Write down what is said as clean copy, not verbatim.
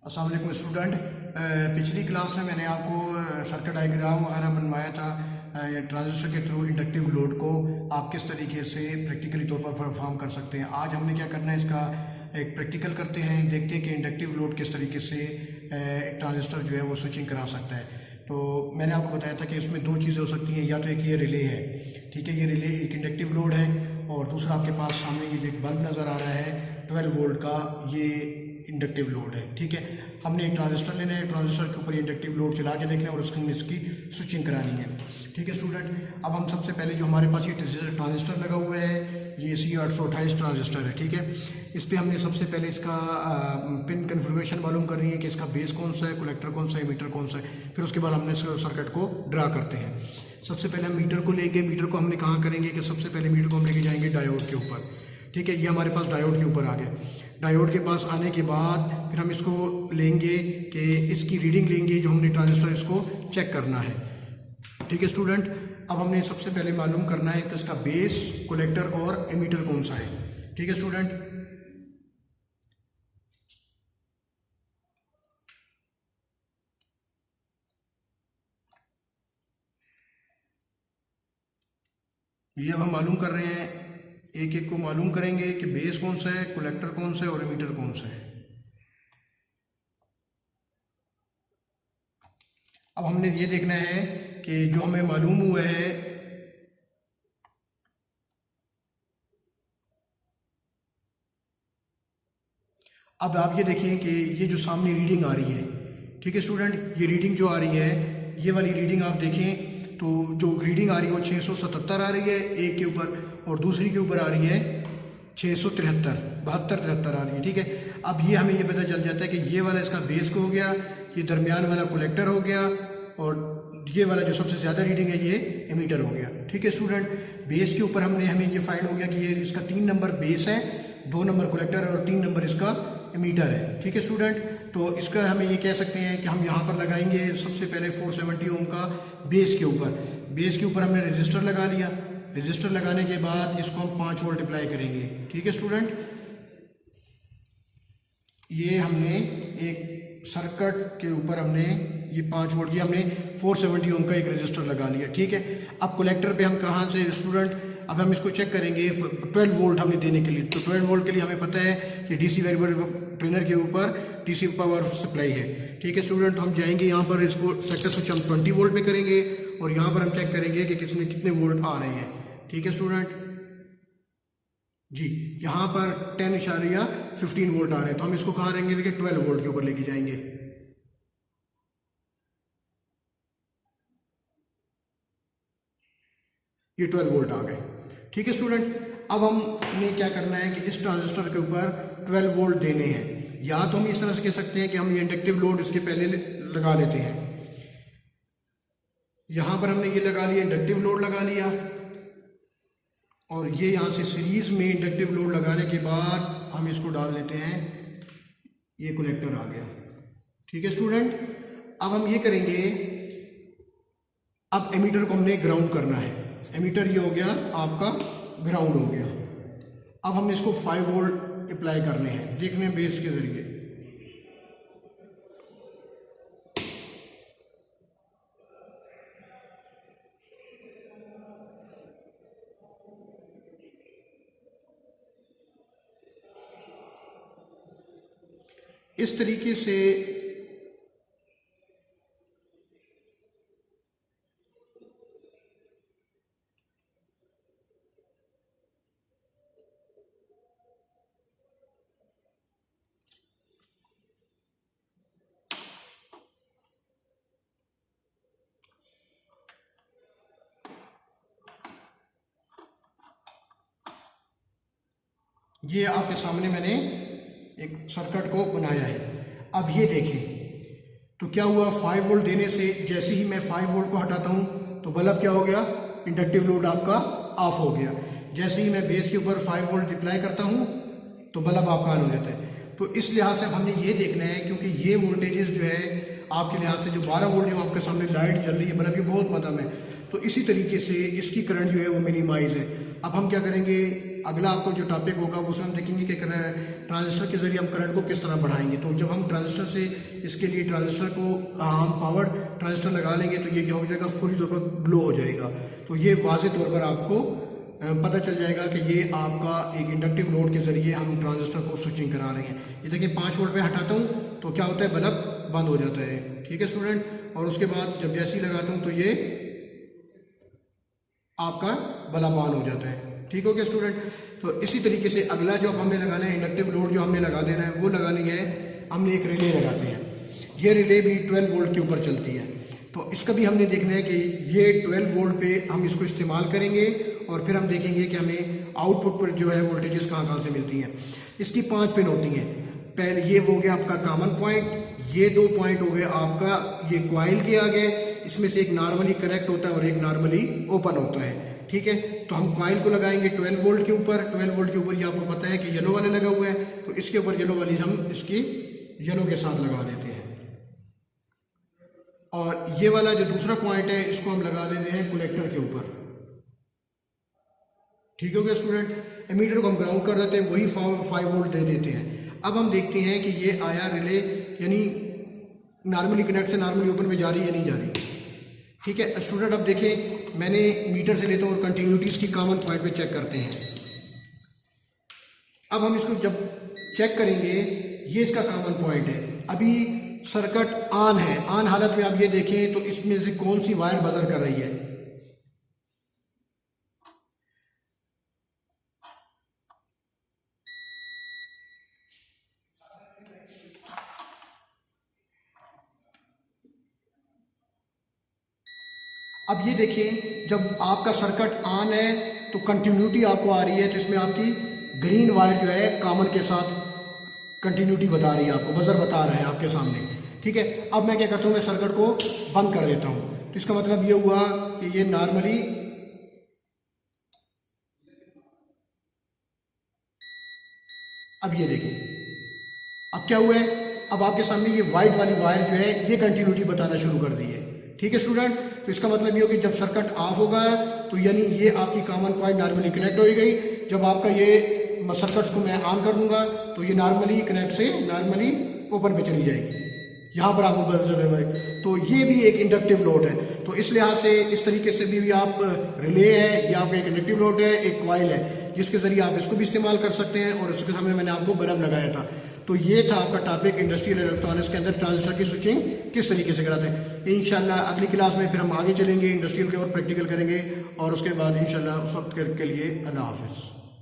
अस्सलाम वालेकुम स्टूडेंट। पिछली क्लास में मैंने आपको सर्किट डायग्राम वगैरह बनवाया था ट्रांजिस्टर के थ्रू इंडक्टिव लोड को आप किस तरीके से प्रैक्टिकली तौर पर परफॉर्म कर सकते हैं। आज हमने क्या करना है, इसका एक प्रैक्टिकल करते हैं, देखते हैं कि इंडक्टिव लोड किस तरीके से एक ट्रांजिस्टर जो है वो स्विचिंग करा सकता है। तो मैंने आपको बताया था कि इसमें दो चीज़ें हो सकती हैं, या तो एक ये रिले है, ठीक है, ये रिले एक इंडक्टिव लोड है, और दूसरा आपके पास सामने ये जो एक बल्ब नज़र आ रहा है 12 वोल्ट का, ये इंडक्टिव लोड है। ठीक है, हमने एक ट्रांजिस्टर लेना है, ट्रांजिस्टर के ऊपर इंडक्टिव लोड चला के देखना है और उसके इसकी स्विचिंग करानी है। ठीक है स्टूडेंट, अब हम सबसे पहले जो हमारे पास ये ट्रांजिस्टर लगा हुआ है, ये C828 ट्रांजिस्टर है। ठीक है, इस पर हमने सबसे पहले इसका पिन कन्फिगरेशन मालूम करनी है कि इसका बेस कौन सा है, कलेक्टर कौन सा है, मीटर कौन सा है। फिर उसके बाद हमने सर्किट को ड्रा करते हैं। सबसे पहले हम मीटर को लेंगे। मीटर को हमने कहाँ करेंगे कि सबसे पहले मीटर को हम लेके जाएंगे डायोड के ऊपर। ठीक है, ये हमारे पास डायोड के ऊपर आ गया। डायोड के पास आने के बाद फिर हम इसको लेंगे कि इसकी रीडिंग लेंगे, जो हमने ट्रांजिस्टर इसको चेक करना है। ठीक है स्टूडेंट, अब हमने सबसे पहले मालूम करना है कि इसका बेस, कलेक्टर और एमीटर कौन सा है। ठीक है स्टूडेंट, ये अब हम मालूम कर रहे हैं, एक एक को मालूम करेंगे कि बेस कौन सा है, कलेक्टर कौन सा है और एमीटर कौन सा है। अब हमने ये देखना है कि जो हमें मालूम हुआ है, अब आप ये देखें कि ये जो सामने रीडिंग आ रही है, ठीक है स्टूडेंट, ये रीडिंग जो आ रही है, ये वाली रीडिंग आप देखें तो जो रीडिंग आ रही है वो 677 आ रही है एक के ऊपर, और दूसरी के ऊपर आ रही है 673, 72, 73 आ रही है। ठीक है, अब ये हमें ये पता चल जाता है कि ये वाला इसका बेस को हो गया, ये दरमियान वाला कलेक्टर हो गया, और ये वाला जो सबसे ज़्यादा रीडिंग है ये एमीटर हो गया। ठीक है स्टूडेंट, बेस के ऊपर हमें ये फाइंड हो गया कि ये इसका 3 नंबर बेस है, 2 नंबर कलेक्टर है और 3 नंबर इसका एमीटर है। ठीक है स्टूडेंट, तो इसका हम ये कह सकते हैं कि हम यहाँ पर लगाएंगे सबसे पहले 470 ओम का बेस के ऊपर। बेस के ऊपर हमने रजिस्टर लगा लिया। रजिस्टर लगाने के बाद इसको हम 5 वोल्ट अप्लाई करेंगे। ठीक है स्टूडेंट, ये हमने एक सर्किट के ऊपर हमने ये 5 वोल्ट, ये हमने 470 ओम का एक रजिस्टर लगा लिया। ठीक है, अब कलेक्टर पे हम कहाँ से स्टूडेंट, अब हम इसको चेक करेंगे 12 वोल्ट हमें देने के लिए। तो 12 वोल्ट के लिए हमें पता है कि डीसी वेरिएबल ट्रेनर के ऊपर डीसी पावर सप्लाई है। ठीक है स्टूडेंट, तो हम जाएंगे यहाँ पर, इसको सेक्टर स्विच हम 20 वोल्ट पे करेंगे और यहाँ पर हम चेक करेंगे कि कितने वोल्ट आ रहे हैं। ठीक है स्टूडेंट जी, यहाँ पर 10.15 वोल्ट आ रहे हैं, तो हम इसको कहाँ रहेंगे, देखिए 12 वोल्ट के ऊपर लेके जाएंगे। ये 12 वोल्ट आ गए। ठीक है स्टूडेंट, अब हमने क्या करना है कि इस ट्रांजिस्टर के ऊपर 12 वोल्ट देने हैं। या तो हम इस तरह से कह सकते हैं कि हम ये इंडक्टिव लोड इसके पहले लगा लेते हैं। यहां पर हमने ये लगा लिया, इंडक्टिव लोड लगा लिया, और ये यहां से सीरीज में इंडक्टिव लोड लगाने के बाद हम इसको डाल देते हैं, ये कलेक्टर आ गया। ठीक है स्टूडेंट, अब हम ये करेंगे, अब एमीटर को हमने ग्राउंड करना है। एमीटर ये हो गया आपका ग्राउंड हो गया। अब हमने इसको 5 वोल्ट अप्लाई करने हैं, देखने बेस के जरिए। इस तरीके से ये आपके सामने मैंने एक सर्किट को बनाया है। अब ये देखें तो क्या हुआ, 5 वोल्ट देने से जैसे ही मैं 5 वोल्ट को हटाता हूं तो बल्ब क्या हो गया, इंडक्टिव लोड आपका ऑफ हो गया। जैसे ही मैं बेस के ऊपर 5 वोल्ट अप्लाई करता हूं तो बल्ब आपका ऑन हो जाता है। तो इस लिहाज से हमने ये देखना है, क्योंकि ये वोल्टेजेस जो है आपके लिहाज से जो 12 वोल्ट जो आपके सामने लाइट जल रही है, बल्ब ये बहुत मध्यम है, तो इसी तरीके से इसकी करंट जो है वो मिनिमाइज है। अब हम क्या करेंगे, अगला आपको जो टॉपिक होगा उसमें हम देखेंगे कि ट्रांजिस्टर के जरिए हम करंट को किस तरह बढ़ाएंगे। तो जब हम ट्रांजिस्टर से इसके लिए ट्रांजिस्टर को हम पावर ट्रांजिस्टर लगा लेंगे तो ये क्या हो जाएगा, फुली तौर पर ग्लो हो जाएगा। तो ये वाज़ेह तौर पर आपको पता चल जाएगा कि ये आपका एक इंडक्टिव लोड के जरिए हम ट्रांजिस्टर को स्विचिंग करा रहे हैं। ये देखिए 5 वोल्ट पे हटाता हूँ तो क्या होता है, बल्ब बंद हो जाता है। ठीक है स्टूडेंट, और उसके बाद जब जैसे ही लगाता हूँ तो ये आपका बल्ब ऑन हो जाता है। ठीक हो गया स्टूडेंट। तो इसी तरीके से अगला जो हमें लगाना है, इंडक्टिव लोड जो हमें लगा देना है, वो लगानी है हमने एक रिले लगाते हैं। ये रिले भी 12 वोल्ट के ऊपर चलती है। तो इसका भी हमने देखना है कि ये 12 वोल्ट पे हम इसको इस्तेमाल करेंगे और फिर हम देखेंगे कि हमें आउटपुट पर जो है वोल्टेजेस कहाँ कहाँ से मिलती हैं। इसकी 5 पिन होती हैं। पहले ये हो गया आपका कॉमन पॉइंट, ये 2 पॉइंट हो गए आपका ये कॉइल के आगे, इसमें से एक नॉर्मली कनेक्ट होता है और एक नॉर्मली ओपन होता है। ठीक है, तो हम कॉइल को लगाएंगे 12 वोल्ट के ऊपर। 12 वोल्ट के ऊपर ये आपको पता है कि येलो वाले लगा हुआ है, तो इसके ऊपर येलो वाली हम इसकी येलो के साथ लगा देते हैं। और ये वाला जो दूसरा पॉइंट है इसको हम लगा देते हैं कलेक्टर के ऊपर। ठीक हो गया स्टूडेंट। एमीटर को हम ग्राउंड कर देते हैं, वही 5 वोल्ट दे देते हैं। अब हम देखते हैं कि ये आया रिले, यानी नॉर्मली कनेक्ट से नॉर्मली ओपन में जा रही है या नहीं जा रही। ठीक है स्टूडेंट, अब देखें मैंने मीटर से लेता हूँ और कंटिन्यूटीज की कॉमन पॉइंट पे चेक करते हैं। अब हम इसको जब चेक करेंगे, ये इसका कॉमन पॉइंट है। अभी सर्किट ऑन है, ऑन हालत में आप ये देखें तो इसमें से कौन सी वायर बजर कर रही है। अब ये देखिए, जब आपका सर्किट ऑन है तो कंटिन्यूटी आपको आ रही है, तो इसमें आपकी ग्रीन वायर जो है कॉमन के साथ कंटिन्यूटी बता रही है, आपको बजर बता रहे हैं आपके सामने। ठीक है, अब मैं क्या करता हूँ, मैं सर्किट को बंद कर देता हूँ। तो इसका मतलब ये हुआ कि ये नॉर्मली अब ये देखिए अब क्या हुआ है, अब आपके सामने ये व्हाइट वाली वायर जो है ये कंटिन्यूटी बताना शुरू कर दी है। ठीक है स्टूडेंट, तो इसका मतलब ये हो कि जब सर्किट ऑफ होगा तो यानी ये आपकी कॉमन पॉइंट नॉर्मली कनेक्ट हो गई। जब आपका ये सर्किट को मैं ऑन कर दूंगा तो ये नॉर्मली कनेक्ट से नॉर्मली ओपन पे चली जाएगी। यहाँ पर आपको बजर है, तो ये भी एक इंडक्टिव लोड है। तो इस लिहाज से इस तरीके से भी आप रिले है, या आपका एक इंडक्टिव लोड है, एक कॉइल है, जिसके जरिए आप इसको भी इस्तेमाल कर सकते हैं। और इसके सामने मैंने आपको बल्ब लगाया था। तो ये था आपका टॉपिक इंडस्ट्रियल इलेक्ट्रॉनिक्स के अंदर ट्रांजिस्टर की स्विचिंग किस तरीके से कराते हैं। इंशाल्लाह अगली क्लास में फिर हम आगे चलेंगे, इंडस्ट्रियल के और प्रैक्टिकल करेंगे, और उसके बाद इंशाल्लाह उस वक्त के लिए अल्लाह हाफिज़।